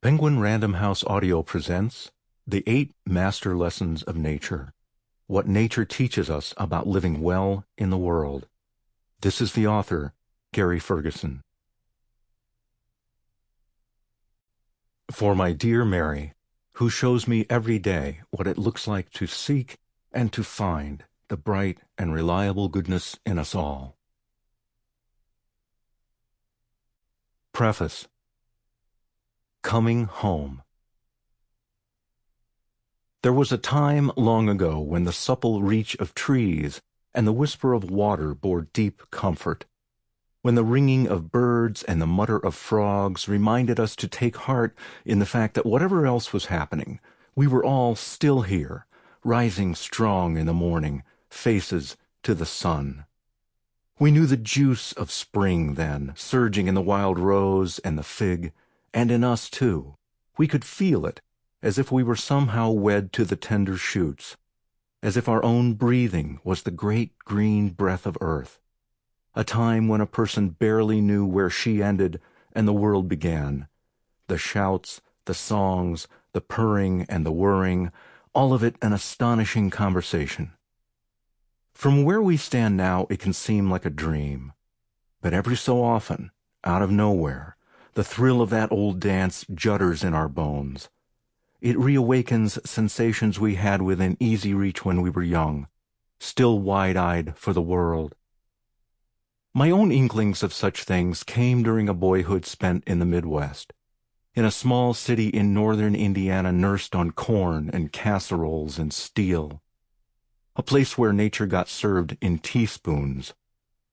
Penguin Random House Audio presents The 8 Master Lessons of Nature, What Nature Teaches Us About Living Well in the World. This is the author, Gary Ferguson. For my dear Mary, who shows me every day what it looks like to seek and to find the bright and reliable goodness in us all. Preface. Coming Home. There was a time long ago when the supple reach of trees and the whisper of water bore deep comfort, when the ringing of birds and the mutter of frogs reminded us to take heart in the fact that whatever else was happening, we were all still here, rising strong in the morning, faces to the sun. We knew the juice of spring then, surging in the wild rose and the fig, and in us, too. We could feel it, as if we were somehow wed to the tender shoots, as if our own breathing was the great green breath of earth, a time when a person barely knew where she ended and the world began. The shouts, the songs, the purring and the whirring, all of it an astonishing conversation. From where we stand now, it can seem like a dream, but every so often, out of nowhere, the thrill of that old dance judders in our bones. It reawakens sensations we had within easy reach when we were young, still wide-eyed for the world. My own inklings of such things came during a boyhood spent in the Midwest, in a small city in northern Indiana nursed on corn and casseroles and steel, a place where nature got served in teaspoons,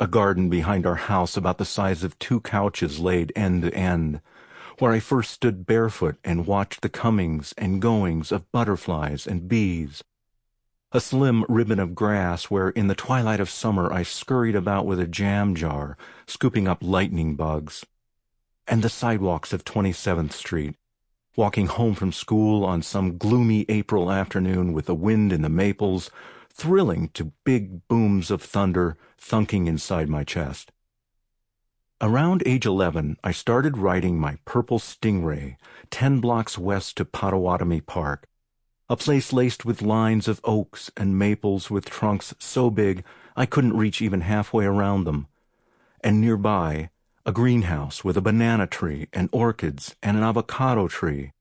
a garden behind our house about the size of 2 couches laid end to end, where I first stood barefoot and watched the comings and goings of butterflies and bees, a slim ribbon of grass where in the twilight of summer I scurried about with a jam jar, scooping up lightning bugs, and the sidewalks of 27th Street, walking home from school on some gloomy April afternoon with the wind in the maples, thrilling to big booms of thunder thunking inside my chest. Around age 11, I started riding my purple Stingray 10 blocks west to Potawatomi Park, a place laced with lines of oaks and maples with trunks so big I couldn't reach even halfway around them, and nearby, a greenhouse with a banana tree and orchids and an avocado tree,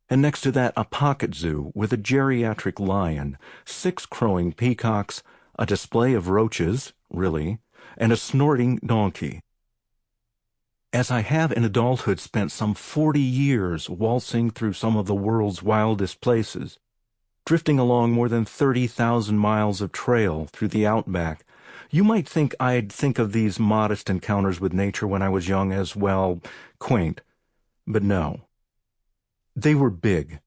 and next to that a pocket zoo with a geriatric lion, 6 crowing peacocks, a display of roaches, really, and a snorting donkey. As I have in adulthood spent some 40 years waltzing through some of the world's wildest places, drifting along more than 30,000 miles of trail through the outback, you might think I'd think of these modest encounters with nature when I was young as, well, quaint. But no. They were big,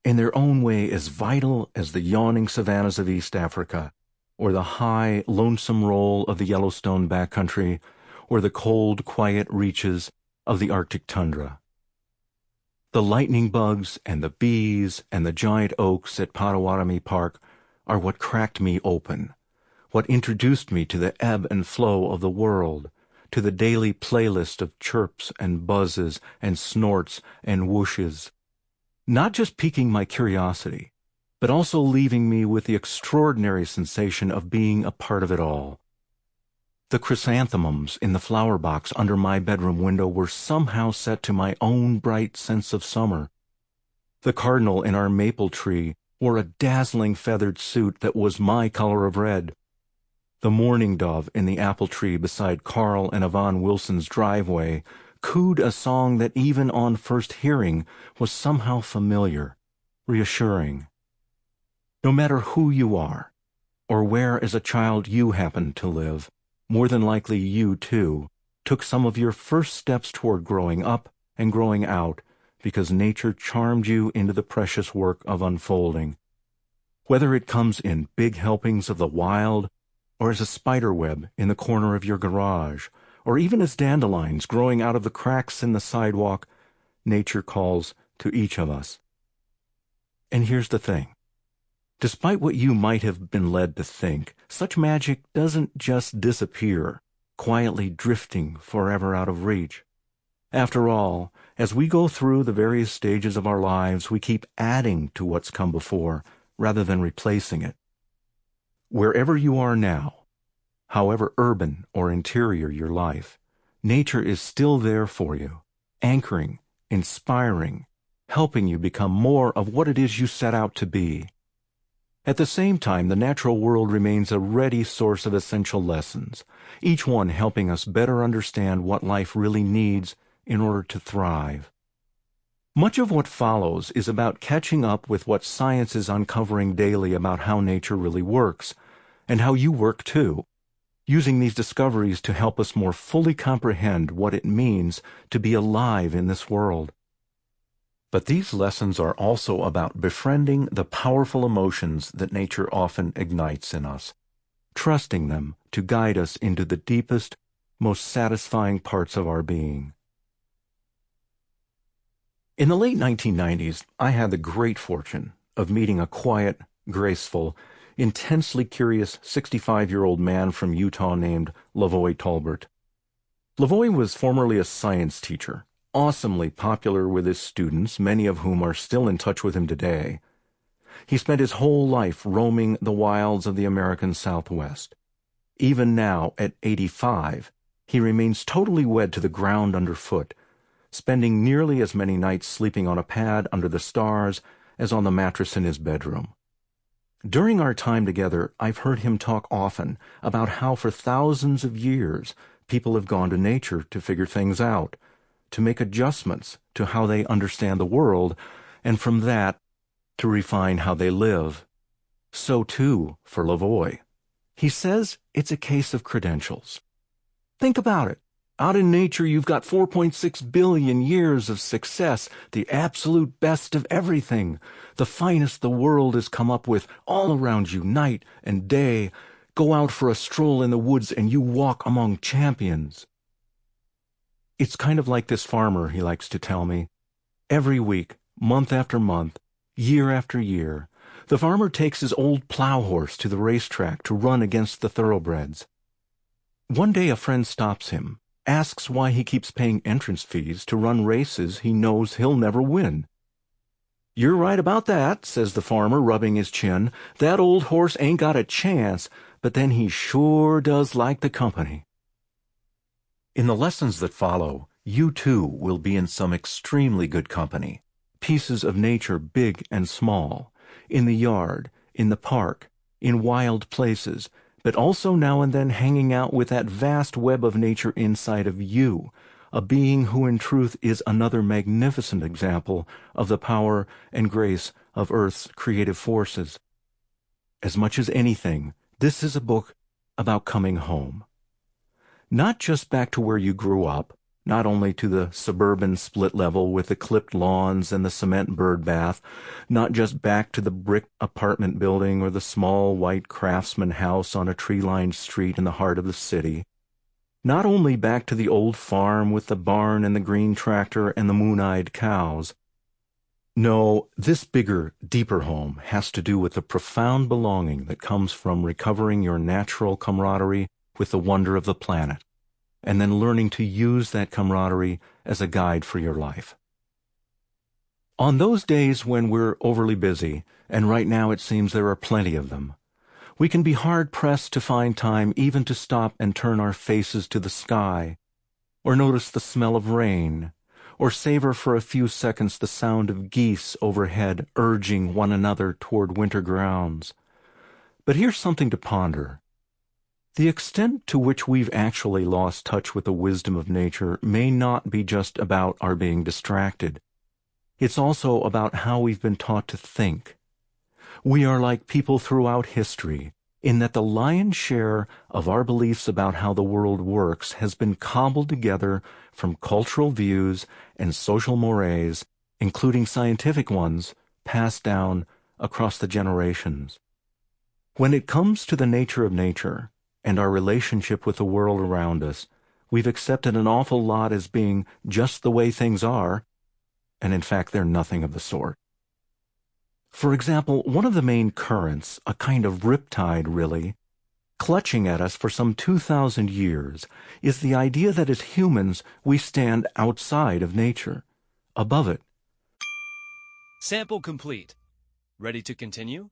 in their own way as vital as the yawning savannas of East Africa, or the high, lonesome roll of the Yellowstone backcountry, or the cold, quiet reaches of the Arctic tundra. The lightning bugs and the bees and the giant oaks at Potawatomi Park are what cracked me open, what introduced me to the ebb and flow of the world, to the daily playlist of chirps and buzzes and snorts and whooshes, not just piquing my curiosity, but also leaving me with the extraordinary sensation of being a part of it all. The chrysanthemums in the flower box under my bedroom window were somehow set to my own bright sense of summer. The cardinal in our maple tree wore a dazzling feathered suit that was my color of red. The mourning dove in the apple tree beside Carl and Yvonne Wilson's driveway cooed a song that even on first hearing was somehow familiar, reassuring. No matter who you are, or where as a child you happened to live, more than likely you, too, took some of your first steps toward growing up and growing out because nature charmed you into the precious work of unfolding. Whether it comes in big helpings of the wild, or as a spider web in the corner of your garage, or even as dandelions growing out of the cracks in the sidewalk, nature calls to each of us. And here's the thing. Despite what you might have been led to think, such magic doesn't just disappear, quietly drifting forever out of reach. After all, as we go through the various stages of our lives, we keep adding to what's come before, rather than replacing it. Wherever you are now, however urban or interior your life, nature is still there for you, anchoring, inspiring, helping you become more of what it is you set out to be. At the same time, the natural world remains a ready source of essential lessons, each one helping us better understand what life really needs in order to thrive. Much of what follows is about catching up with what science is uncovering daily about how nature really works, and how you work too, using these discoveries to help us more fully comprehend what it means to be alive in this world. But these lessons are also about befriending the powerful emotions that nature often ignites in us, trusting them to guide us into the deepest, most satisfying parts of our being. In the late 1990s, I had the great fortune of meeting a quiet, graceful, intensely curious 65-year-old man from Utah named Lavoy Tolbert. Lavoy was formerly a science teacher, awesomely popular with his students, many of whom are still in touch with him today. He spent his whole life roaming the wilds of the American Southwest. Even now, at 85, he remains totally wed to the ground underfoot, spending nearly as many nights sleeping on a pad under the stars as on the mattress in his bedroom. During our time together, I've heard him talk often about how for thousands of years people have gone to nature to figure things out, to make adjustments to how they understand the world, and from that, to refine how they live. So too for Lavoy. He says it's a case of credentials. Think about it. Out in nature, you've got 4.6 billion years of success, the absolute best of everything, the finest the world has come up with all around you, night and day. Go out for a stroll in the woods and you walk among champions. It's kind of like this farmer, he likes to tell me. Every week, month after month, year after year, the farmer takes his old plow horse to the racetrack to run against the thoroughbreds. One day a friend stops him, asks why he keeps paying entrance fees to run races he knows he'll never win. "You're right about that," says the farmer, rubbing his chin. "That old horse ain't got a chance, but then he sure does like the company." In the lessons that follow, you too will be in some extremely good company, pieces of nature big and small, in the yard, in the park, in wild places, but also now and then hanging out with that vast web of nature inside of you, a being who in truth is another magnificent example of the power and grace of Earth's creative forces. As much as anything, this is a book about coming home. Not just back to where you grew up, not only to the suburban split level with the clipped lawns and the cement bird bath, not just back to the brick apartment building or the small white craftsman house on a tree-lined street in the heart of the city, not only back to the old farm with the barn and the green tractor and the moon-eyed cows. No, this bigger, deeper home has to do with the profound belonging that comes from recovering your natural camaraderie with the wonder of the planet, and then learning to use that camaraderie as a guide for your life. On those days when we're overly busy, and right now it seems there are plenty of them, we can be hard-pressed to find time even to stop and turn our faces to the sky, or notice the smell of rain, or savor for a few seconds the sound of geese overhead urging one another toward winter grounds. But here's something to ponder. The extent to which we've actually lost touch with the wisdom of nature may not be just about our being distracted. It's also about how we've been taught to think. We are like people throughout history, in that the lion's share of our beliefs about how the world works has been cobbled together from cultural views and social mores, including scientific ones, passed down across the generations. When it comes to the nature of nature, and our relationship with the world around us, we've accepted an awful lot as being just the way things are, and in fact they're nothing of the sort. For example, one of the main currents, a kind of riptide really, clutching at us for some 2,000 years, is the idea that as humans we stand outside of nature, above it. Sample complete. Ready to continue?